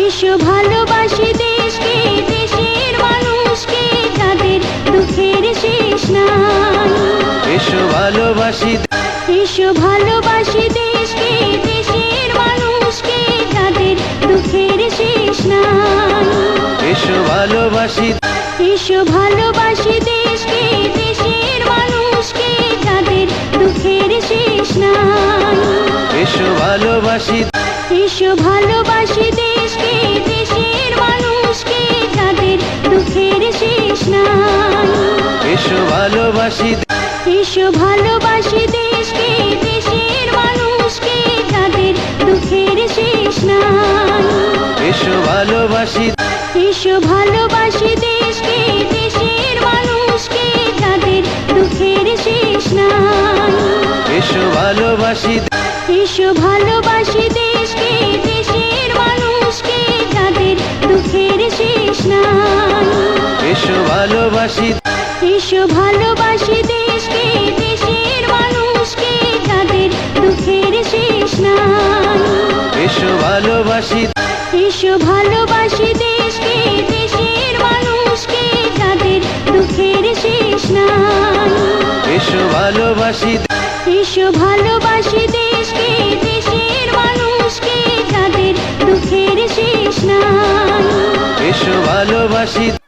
এসো ভালোবাসি দেশকে, দেশের মানুষকে, যাদের দুঃখের শেষ নাই। এসো ভালোবাসি, এসো ভালোবাসি দেশকে, দেশের মানুষকে, যাদের দুঃখের শেষ নাই। এসো ভালোবাসি, এসো ভালোবাসি দেশকে, দেশের মানুষকে, যাদের দুঃখের শেষ নাই। এসো ভালোবাসি, এসো ভালোবাসি দেশকে, দেশের মানুষকে, যাদের দুঃখের শেষ নাই। এসো ভালোবাসি, এসো ভালোবাসি দেশকে, দেশের মানুষকে, যাদের দুঃখের শেষ নাই। এসো ভালোবাসি, এসো ভালোবাসি দেশকে, দেশের মানুষকে, যাদের দুঃখের শেষ নাই। এসো ভালোবাসি, এসো ভালোবাসি দেশকে, দেশের মানুষকে, যাদের দুঃখের শেষ নাই। এসো ভালোবাসি, এসো ভালোবাসি দেশকে, দেশের মানুষকে, যাদের দুঃখের শেষ নাই। এসো ভালোবাসি, এসো ভালোবাসি দেশকে, দেশের মানুষকে, যাদের দুঃখের শেষ নাই। এসো ভালোবাসি, এসো ভালোবাসি দেশকে, দেশের মানুষকে, যাদের দুঃখের শেষ নাই। এসো ভালোবাসি।